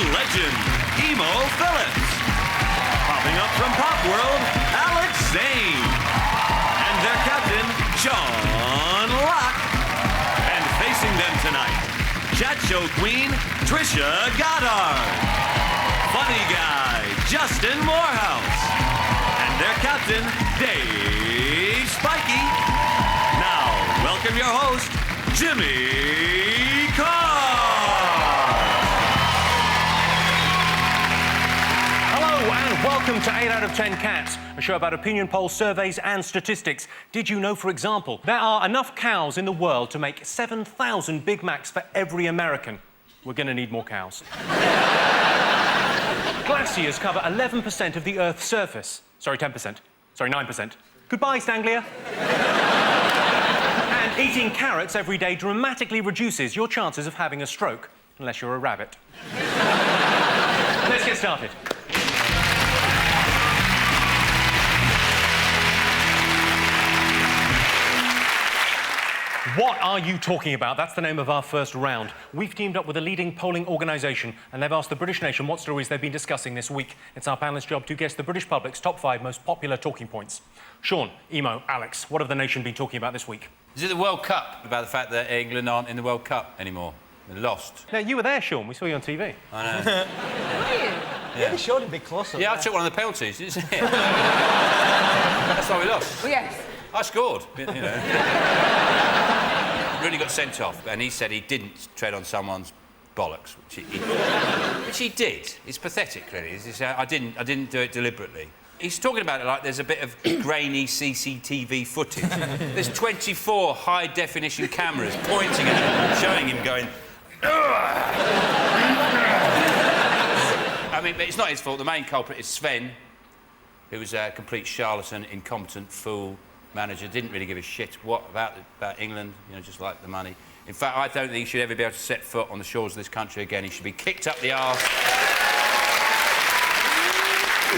legend, Emo Phillips. Popping up from Pop World, Zane. And their captain, John Locke. And facing them tonight, chat show queen, Trisha Goddard. Funny guy, Justin Moorhouse. And their captain, Dave Spikey. Now, welcome your host, Jimmy Carr. Hello and welcome to 8 out of 10 Cats, a show about opinion polls, surveys and statistics. Did you know, for example, there are enough cows in the world to make 7,000 Big Macs for every American? We're going to need more cows. Glaciers cover 11% of the Earth's surface. Sorry, 10%. Sorry, 9%. Goodbye, Stanglia. And eating carrots every day dramatically reduces your chances of having a stroke, unless you're a rabbit. Let's get started. What are you talking about? That's the name of our first round. We've teamed up with a leading polling organisation and they've asked the British nation what stories they've been discussing this week. It's our panelist's job to guess the British public's top 5 most popular talking points. Sean, Emo, Alex, what have the nation been talking about this week? Is it the World Cup? About the fact that England aren't in the World Cup anymore? They're lost. No, you were there, Sean. We saw you on TV. I know. Were you? Yeah, they showed a big close-up. Yeah, I took one of the penalties, didn't you see it? That's why we lost. Well, yes. I scored, you know. Really got sent off, and he said he didn't tread on someone's bollocks, which he did. It's pathetic, really. It's, I didn't do it deliberately. He's talking about it like there's a bit of grainy CCTV footage. There's 24 high-definition cameras pointing at him, showing him going... I mean, but it's not his fault. The main culprit is Sven, who was a complete charlatan, incompetent fool manager, didn't really give a shit about England, you know, just like the money. In fact, I don't think he should ever be able to set foot on the shores of this country again. He should be kicked up the arse.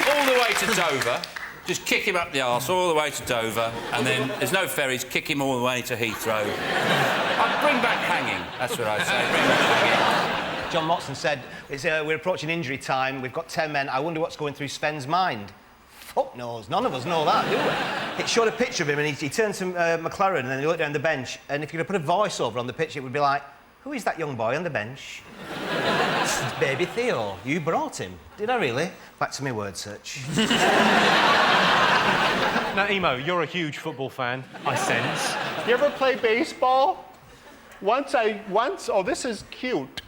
All the way to Dover. Just kick him up the arse all the way to Dover, and then there's no ferries, kick him all the way to Heathrow. I'd bring back hanging, that's what I'd say, bring back hanging. John Motson said, we're approaching injury time, we've got 10 men, I wonder what's going through Sven's mind. Fuck knows, none of us know that, do we? It showed a picture of him and he turned to McLaren and then he looked down the bench and if you could put a voiceover on the pitch, it would be like, who is that young boy on the bench? It's baby Theo. You brought him. Did I really? Back to my word search. Now, Emo, you're a huge football fan, I sense. You ever play baseball? Oh, this is cute.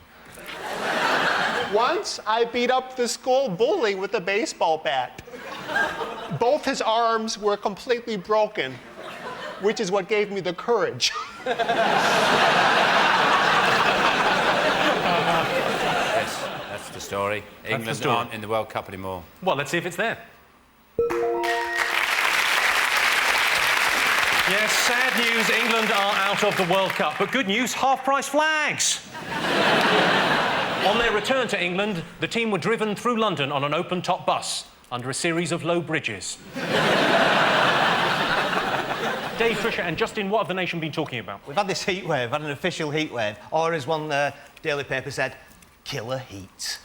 Once I beat up the school bully with a baseball bat. Both his arms were completely broken, which is what gave me the courage. Yes, that's the story. England aren't in the World Cup anymore. Well, let's see if it's there. Yes, sad news, England are out of the World Cup, but good news, half-price flags. On their return to England, the team were driven through London on an open-top bus under a series of low bridges. Dave, Trisha and Justin, what have the nation been talking about? We've had this heat wave, had an official heat wave, or as one daily paper said, killer heat.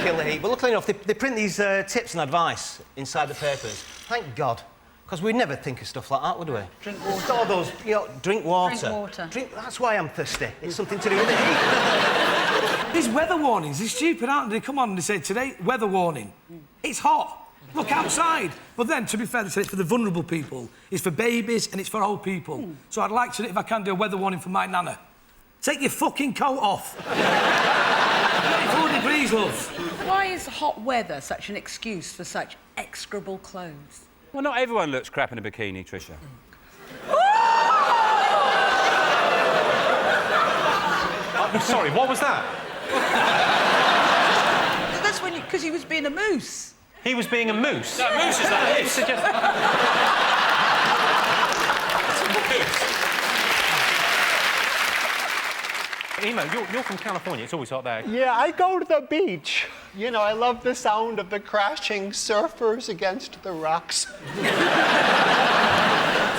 Killer heat. But luckily enough, they print these tips and advice inside the papers. Thank God. Because we'd never think of stuff like that, would we? Drink water. It's all those, you know, drink water. Drink water. That's why I'm thirsty. It's something to do with the heat. These weather warnings, they're stupid, aren't they? Come on, they say today, weather warning. It's hot. Look outside. But then, to be fair, they said it's for the vulnerable people, it's for babies and it's for old people. So I'd like to, if I can, do a weather warning for my nana. Take your fucking coat off. 34 degrees, love. Why is hot weather such an excuse for such execrable clothes? Well, not everyone looks crap in a bikini, Trisha. Sorry, what was that? That's when because he was being a moose. He was being a moose? No, moose is like this. Emo, you're from California. It's always hot there. Yeah, I go to the beach. You know, I love the sound of the crashing surfers against the rocks. It's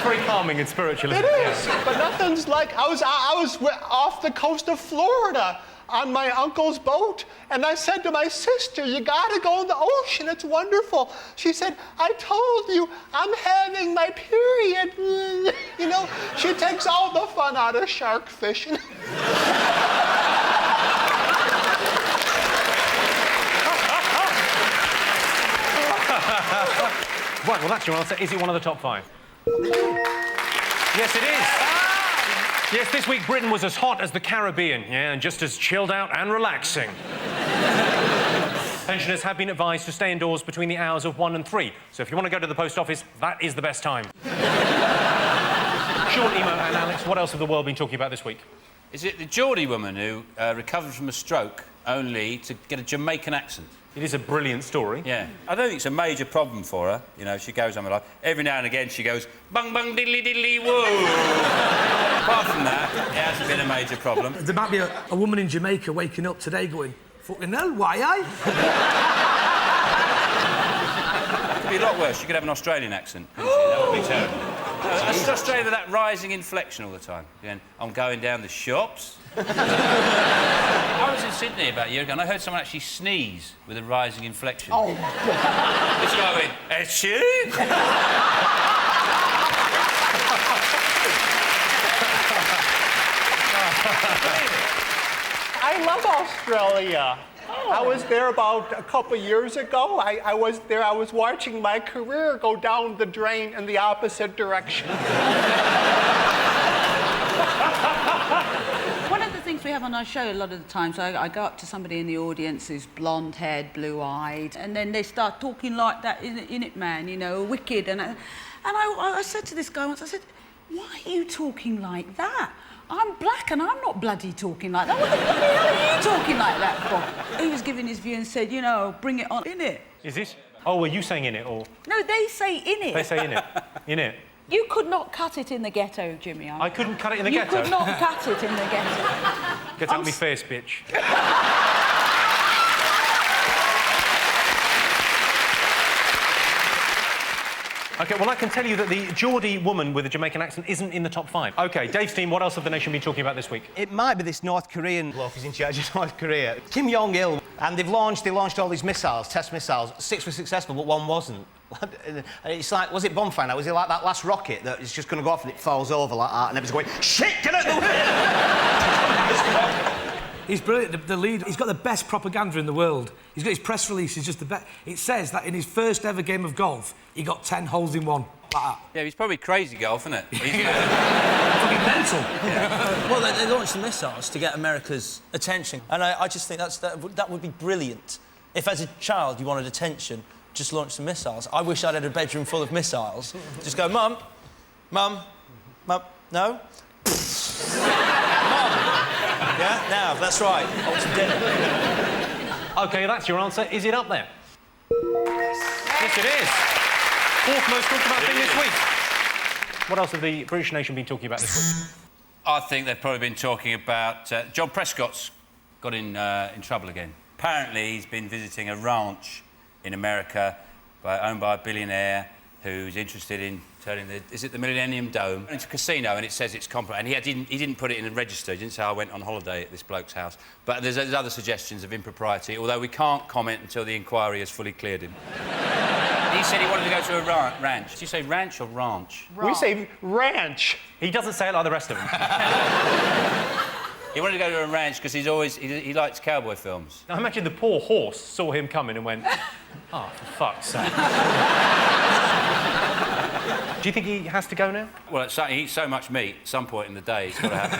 very calming and spiritual, isn't it? It is, but nothing's like... I was off the coast of Florida. on my uncle's boat, and I said to my sister, you gotta go in the ocean, it's wonderful. She said, I told you, I'm having my period. You know, she takes all the fun out of shark fishing. Right, well, that's your answer. Is it one of the top 5? Yes, it is. Yes, this week Britain was as hot as the Caribbean, yeah, and just as chilled out and relaxing. Pensioners have been advised to stay indoors between the hours of 1 and 3, so if you want to go to the post office, that is the best time. Sean, Emo and Alex, what else have the world been talking about this week? Is it the Geordie woman who recovered from a stroke only to get a Jamaican accent? It is a brilliant story. Yeah. I don't think it's a major problem for her. You know, she goes on with life. Every now and again she goes, bung, bung, diddly, diddly, whoa. Apart from that, it hasn't been a major problem. There might be a woman in Jamaica waking up today going, fucking hell, why I? It could be a lot worse. She could have an Australian accent, couldn't she? That would be terrible. That's Australia with that rising inflection all the time. Again, I'm going down the shops. I was in Sydney about a year ago and I heard someone actually sneeze with a rising inflection. Oh, It's going, achoo! I love Australia. I was there about a couple years ago. I was there, I was watching my career go down the drain in the opposite direction. one of the things we have on our show a lot of the times, I go up to somebody in the audience who's blonde-haired, blue-eyed, and then they start talking like that, in it, man, you know, wicked. And I said to this guy once, I said, why are you talking like that? I'm black and I'm not bloody talking like that. What the bloody hell are you talking like that for? He was giving his view and said, you know, bring it on, innit? Is this... Oh, were you saying in it, or...? No, they say innit. They say in it. In it. You could not cut it in the ghetto, Jimmy. I couldn't cut it in the ghetto? You could not cut it in the ghetto. Get out of me face, bitch. OK, well, I can tell you that the Geordie woman with a Jamaican accent isn't in the top 5. OK, Dave's team, what else have the nation been talking about this week? It might be this North Korean bloke who's in charge of North Korea. Kim Jong-il. And they launched all these missiles, test missiles. 6 were successful, but 1 wasn't. And it's like, was it bonfire now? Was it like that last rocket that is just going to go off and it falls over like that and everyone's going, shit, get out of the way! He's brilliant, the lead. He's got the best propaganda in the world. He's got his press release, he's just the best. It says that in his first ever game of golf, he got 10 holes in one. Like that. Yeah, he's probably crazy golf, isn't it? Fucking mental. Yeah. Well, they launched the missiles to get America's attention, and I just think that would be brilliant. If, as a child, you wanted attention, just launch the missiles. I wish I'd had a bedroom full of missiles. Just go, Mum, Mum, Mum, no? Yeah, now, that's right. I want some dinner. OK, that's your answer. Is it up there? Yes, it is. 4th most talked about thing this week. What else have the British nation been talking about this week? I think they've probably been talking about... John Prescott's got in trouble again. Apparently, he's been visiting a ranch in America owned by a billionaire who's interested in turning the... Is it the Millennium Dome? It's a casino, and it says it's compromised. And he didn't put it in a register. He didn't say, I went on holiday at this bloke's house. But there's other suggestions of impropriety, although we can't comment until the inquiry has fully cleared him. He said he wanted to go to a ranch. Did you say ranch or ranch? We say ranch. He doesn't say it like the rest of them. He wanted to go to a ranch because he likes cowboy films. I imagine the poor horse saw him coming and went, oh, for fuck's sake. Do you think he has to go now? Well, he eats so much meat, at some point in the day, it's got to happen.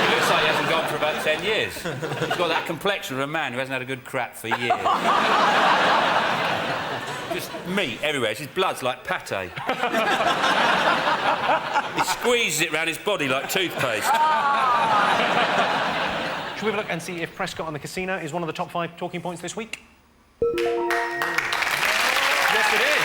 He looks like he hasn't gone for about 10 years. He's got that complexion of a man who hasn't had a good crap for years. Just meat everywhere. His blood's like pate. He squeezes it round his body like toothpaste. Should we have a look and see if Prescott and the casino is one of the top 5 talking points this week? Yes, it is.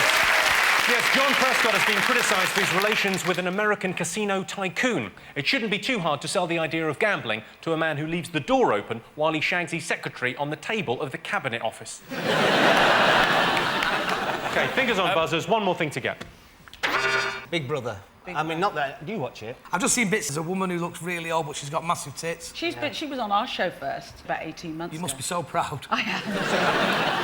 Yes, John Prescott has been criticised for his relations with an American casino tycoon. It shouldn't be too hard to sell the idea of gambling to a man who leaves the door open while he shags his secretary on the table of the Cabinet Office. OK, fingers on buzzers. One more thing to get. Big Brother. I mean, not that... Do you watch it? I've just seen bits. There's a woman who looks really old, but she's got massive tits. She was on our show first, about 18 months You ago. must be so proud. I am.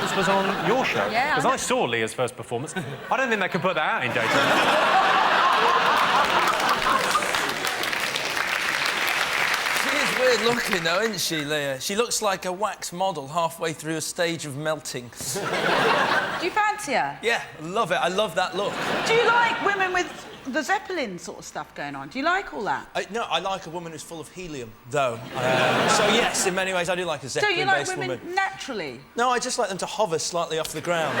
This was on your show? Yeah, Because I I saw Leah's first performance. I don't think they could put that out in daytime. She is weird looking, though, isn't she, Leah? She looks like a wax model halfway through a stage of melting. Do you fancy her? Yeah, I love it. I love that look. Do you like women with the Zeppelin sort of stuff going on? Do you like all that? No, I like a woman who's full of helium, though. So, yes, in many ways, I do like a Don't Zeppelin-based you like woman. women naturally? No, I just like them to hover slightly off the ground.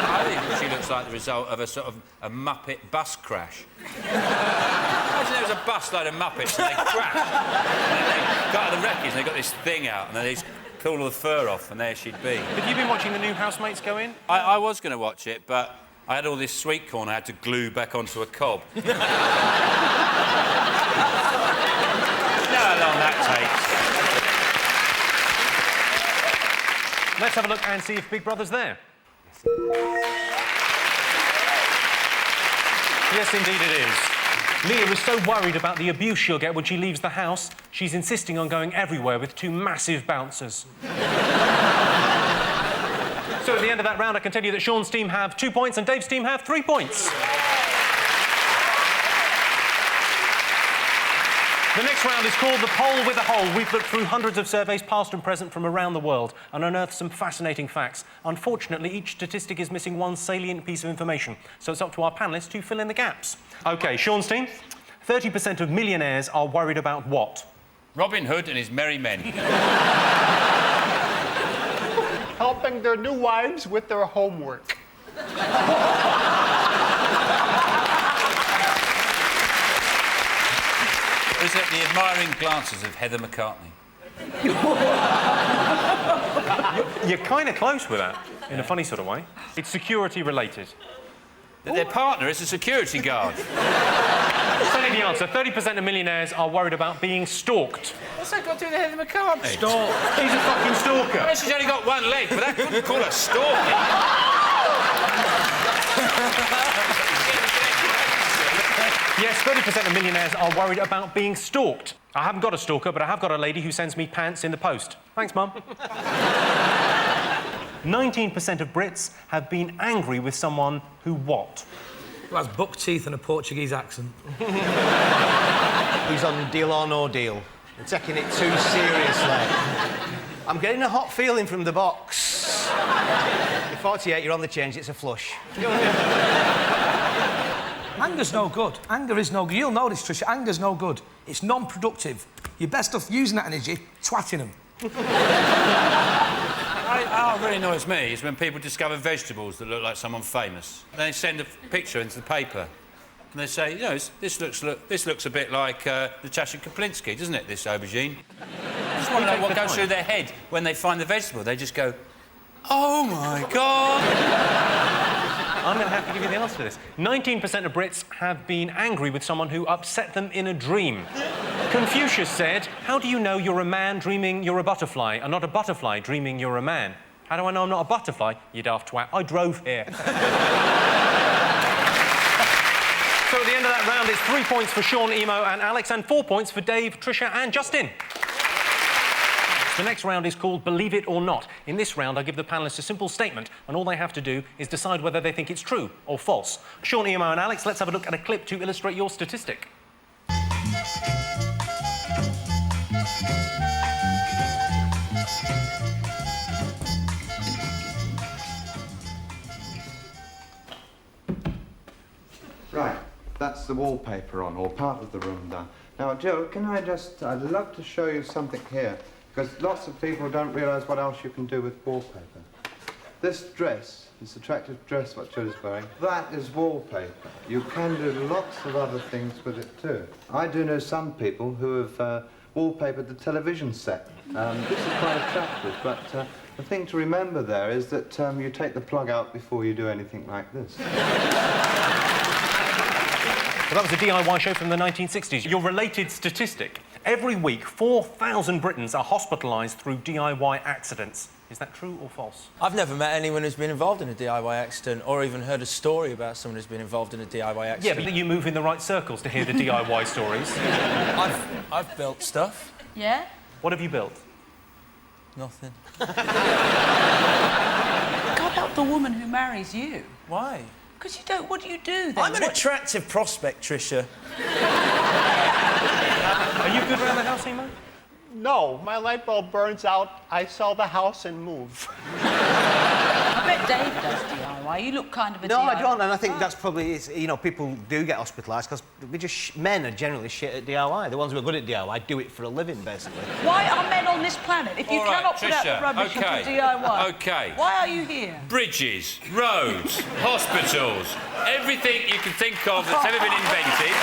I think she looks like the result of a sort of a Muppet bus crash. Imagine there was a bus load of Muppets and they crashed. And then they got out of the wreckage and they got this thing out and then they just pulled all the fur off and there she'd be. Have you been watching the new housemates go in? I was going to watch it, but I had all this sweet corn I had to glue back onto a cob. You know how long that takes. Let's have a look and see if Big Brother's there. Yes, indeed it is. Leah is so worried about the abuse she'll get when she leaves the house, she's insisting on going everywhere with 2 massive bouncers. So at the end of that round, I can tell you that Sean's team have 2 points and Dave's team have 3 points. The next round is called The Poll with a Hole. We've looked through hundreds of surveys, past and present, from around the world and unearthed some fascinating facts. Unfortunately, each statistic is missing one salient piece of information, so it's up to our panellists to fill in the gaps. OK, Sean's team, 30% of millionaires are worried about what? Robin Hood and his merry men. Helping their new wives with their homework. Is it the admiring glances of Heather McCartney? You're kind of close with that, in a funny sort of way. It's security related. That their partner is a security guard. Tell you the answer. 30% of millionaires are worried about being stalked. What's that got to do with Heather McCartney? Stalk. He's a fucking stalker. Well, she's only got one leg, but that couldn't call her stalking. Yes, 30% of millionaires are worried about being stalked. I haven't got a stalker, but I have got a lady who sends me pants in the post. Thanks, Mum. 19% of Brits have been angry with someone who what? Who has buck teeth and a Portuguese accent. He's on Deal or No Deal. We're taking it too seriously. I'm getting a hot feeling from the box. You're 48, you're on the change, it's a flush. Anger's no good. Anger is no good. You'll know this, Trisha. Anger's no good. It's non-productive. You're best off using that energy, twatting them. What really annoys me is when people discover vegetables that look like someone famous. They send a picture into the paper and they say, you know, this looks a bit like Natasha Kaplinsky, doesn't it, this aubergine? I just want to know what goes through their head when they find the vegetable. They just go, oh, my God. I'm going to have to give you the answer to this. 19% of Brits have been angry with someone who upset them in a dream. Confucius said, how do you know you're a man dreaming you're a butterfly and not a butterfly dreaming you're a man? How do I know I'm not a butterfly? You daft twat. I drove here. So at the end of that round, it's 3 points for Sean, Emo and Alex and 4 points for Dave, Trisha and Justin. The next round is called Believe It or Not. In this round, I give the panellists a simple statement, and all they have to do is decide whether they think it's true or false. Sean, Emo and Alex, let's have a look at a clip to illustrate your statistic. Right, that's the wallpaper on, or part of the room done. Now, Joe, I'd love to show you something here, because lots of people don't realise what else you can do with wallpaper. This dress, this attractive dress what Joe's wearing, that is wallpaper. You can do lots of other things with it too. I do know some people who have wallpapered the television set. This is quite attractive, but the thing to remember there is that you take the plug out before you do anything like this. Well, that was a DIY show from the 1960s. Your related statistic. Every week, 4,000 Britons are hospitalised through DIY accidents. Is that true or false? I've never met anyone who's been involved in a DIY accident or even heard a story about someone who's been involved in a DIY Yeah, accident. but you move in the right circles to hear the DIY stories. I've built stuff. Yeah? What have you built? Nothing. God help the woman who marries you. Why? Because you don't... What do you do, then? I'm an attractive prospect, Trisha. Are you good around the house, Emo? No, my light bulb burns out, I sell the house and move. I bet Dave does DIY. You look kind of a No, DIY. I don't, and I think that's probably, you know, people do get hospitalised because men are generally shit at DIY. The ones who are good at DIY do it for a living, basically. Why are men on this planet if you All right, cannot put out Trisha, the rubbish okay, into DIY? okay. Why are you here? Bridges, roads, hospitals, everything you can think of that's ever been invented.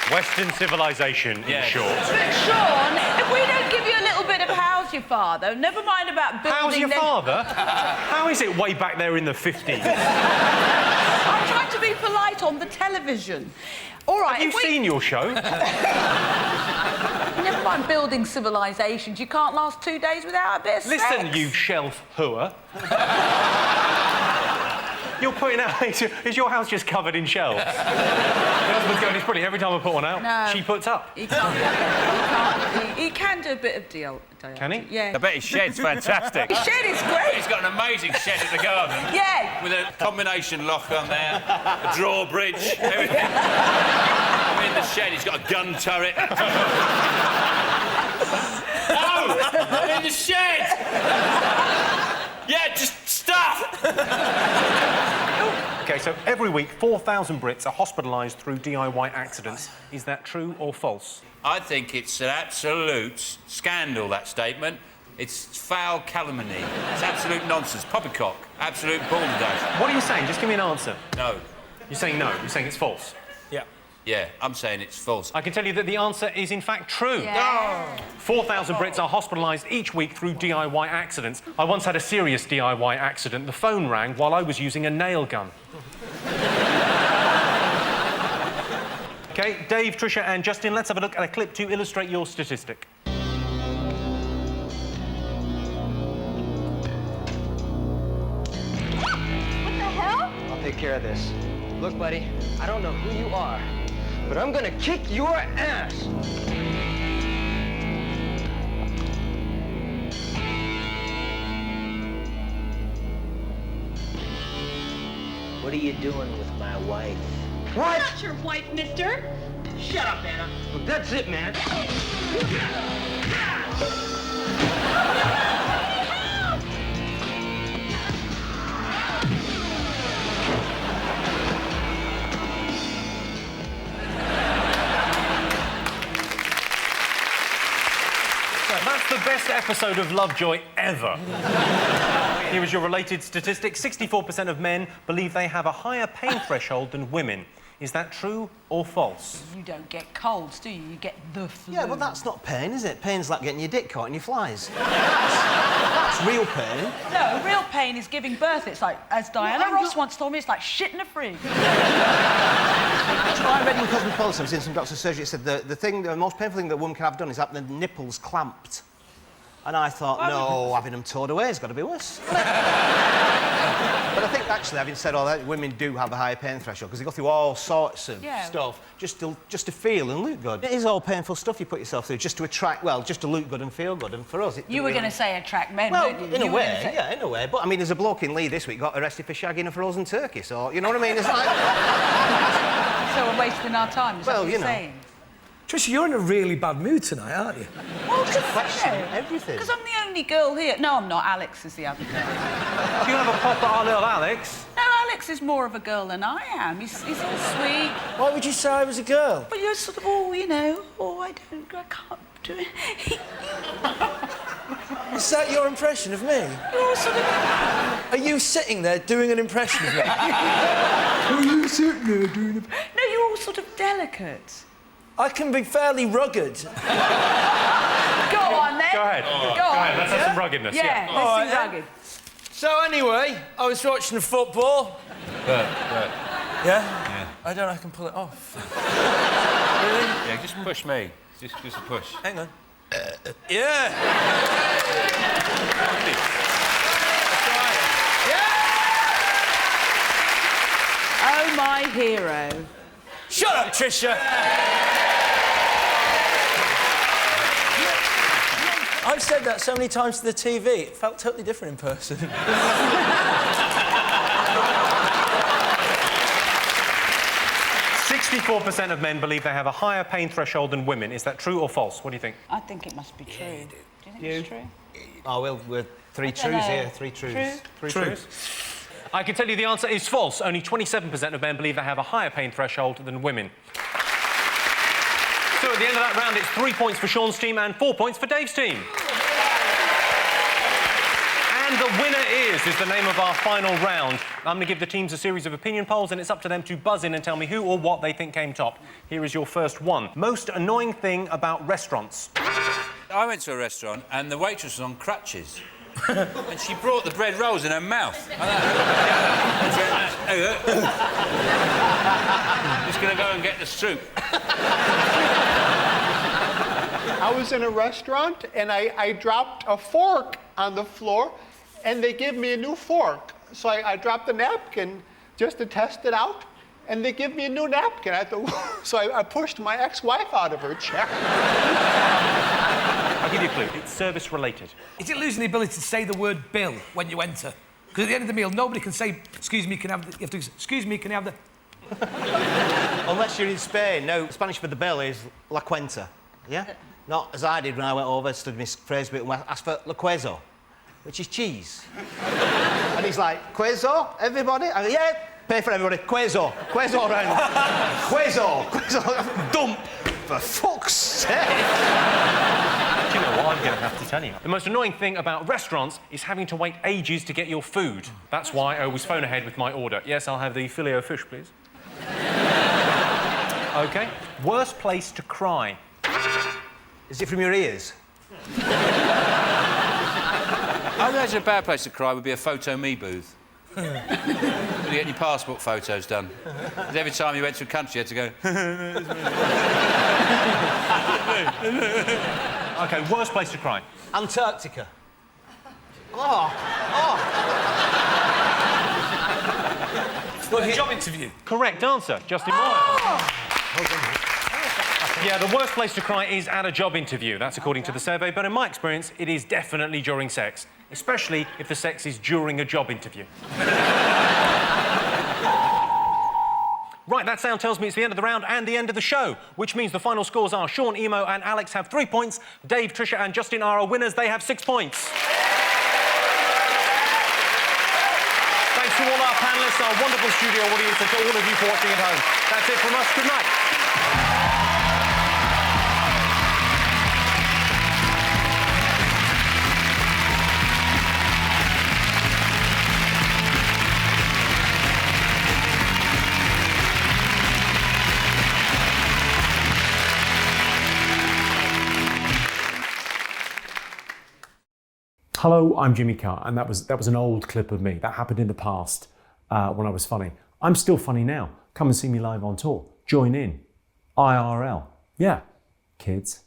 Western civilization, in short. But Sean, if we don't give you a little bit of how's your father, never mind about building... How's your father? How is it way back there in the 50s? I'm trying to be polite on the television. All right, Have you seen your show? Never mind building civilisations. You can't last 2 days without a bit of sex. Listen, you shelf hooer. You're putting out... Is your house just covered in shelves? My husband's going, it's brilliant. Every time I put one out, No. she puts up. He can do a bit of deal. Can he? Yeah. I bet his shed's fantastic. His shed is great. He's got an amazing shed at the garden. Yeah. With a combination lock on there, a drawbridge, everything. I'm in the shed, he's got a gun turret. No! I'm in the shed! Yeah, just stuff! OK, so every week, 4,000 Brits are hospitalised through DIY accidents. Is that true or false? I think it's an absolute scandal, that statement. It's foul calumny. It's absolute nonsense. Poppycock. Absolute balderdash. What are you saying? Just give me an answer. No. You're saying no. You're saying it's false. Yeah. Yeah, I'm saying it's false. I can tell you that the answer is, in fact, true. Yeah. 4,000 Brits are hospitalised each week through DIY accidents. I once had a serious DIY accident. The phone rang while I was using a nail gun. OK, Dave, Trisha and Justin, let's have a look at a clip to illustrate your statistic. What the hell? I'll take care of this. Look, buddy, I don't know who you are, but I'm gonna kick your ass! What are you doing with my wife? What? Not your wife, mister. Shut up, Anna. Look, that's it, man. That's the best episode of Lovejoy ever. Here is your related statistic. 64% of men believe they have a higher pain threshold than women. Is that true or false? You don't get colds, do you? You get the flu. Yeah, but that's not pain, is it? Pain's like getting your dick caught in your flies. That's real pain. No, real pain is giving birth. It's like, as Diana Ross once told me, it's like shitting a frig. That's what I read in Cosmopolitan. I was in some doctor's surgery. It said the most painful thing that a woman can have done is have the nipples clamped. And I thought, no, having them towed away has got to be worse. But I think, actually, having said all that, women do have a higher pain threshold because they go through all sorts of stuff just to feel and look good. It is all painful stuff you put yourself through just to attract, well, just to look good and feel good. And for us, You were going to say attract men, well, weren't you? in a You were way, gonna say... yeah, in a way. But, I mean, there's a bloke in Lee this week got arrested for shagging a frozen turkey, so, you know what I mean? It's like... So we're wasting our time, is that what you're saying? Trisha, you're in a really bad mood tonight, aren't you? Well, just everything. Because I'm the only girl here. No, I'm not. Alex is the other girl. Do you have a pop at our little Alex? No, Alex is more of a girl than I am. He's all sweet. Why would you say I was a girl? But you're sort of all, you know, I can't do it. Is that your impression of me? You're sort of... Are you sitting there doing an impression of me? Are you sitting there doing a... No, you're all sort of delicate. I can be fairly rugged. Go on, then. Go ahead. Go on. Let's have some ruggedness. Yeah, let's All do right, then. rugged. So anyway, I was watching the football. Yeah? I don't know I can pull it off. Yeah, just push me. Just a push. Hang on. Yeah. That's right. Oh, my hero. Shut up, Trisha. I've said that so many times to the TV, it felt totally different in person. 64% of men believe they have a higher pain threshold than women. Is that true or false? What do you think? I think it must be true. Do you think it's true? Oh, well, we're three truths here. Three truths. Three truths. I can tell you the answer is false. Only 27% of men believe they have a higher pain threshold than women. So at the end of that round, it's 3 points for Sean's team and 4 points for Dave's team. And the winner is the name of our final round. I'm going to give the teams a series of opinion polls, and it's up to them to buzz in and tell me who or what they think came top. Here is your first one. Most annoying thing about restaurants. I went to a restaurant and the waitress was on crutches. And she brought the bread rolls in her mouth. Just going to go and get the soup. I was in a restaurant and I dropped a fork on the floor and they give me a new fork. So I dropped the napkin just to test it out and they give me a new napkin. So I pushed my ex-wife out of her chair. I'll give you a clue. It's service-related. Is it losing the ability to say the word bill when you enter? Because at the end of the meal, nobody can say, excuse me, can I have the... You have to, excuse me, can I have the... Unless you're in Spain. No, Spanish for the bill is la cuenta, yeah? Not as I did when I went over, stood my phrase bit and asked for la queso, which is cheese. And he's like, queso, everybody? I go, yeah, pay for everybody. Queso around. Queso. Dump. For fuck's sake. Do you know what I'm going to have to tell you? The most annoying thing about restaurants is having to wait ages to get your food. That's why I always phone ahead with my order. Yes, I'll have the filet-o-fish, please. OK. Worst place to cry. Is it from your ears? I imagine a bad place to cry would be a photo me booth. You get your passport photos done. 'Cause every time you went to a country, you had to go... OK, worst place to cry. Antarctica. For a job interview. Correct answer, Justin Moorhouse. Yeah, the worst place to cry is at a job interview. That's according to the survey, but in my experience, it is definitely during sex, especially if the sex is during a job interview. Right, that sound tells me it's the end of the round and the end of the show, which means the final scores are Sean, Emo and Alex have 3 points, Dave, Trisha and Justin are our winners. They have 6 points. Thanks to all our panellists, our wonderful studio audience and to all of you for watching at home. That's it from us. Good night. Hello, I'm Jimmy Carr, and that was an old clip of me. That happened in the past when I was funny. I'm still funny now. Come and see me live on tour. Join in. IRL. Yeah, kids.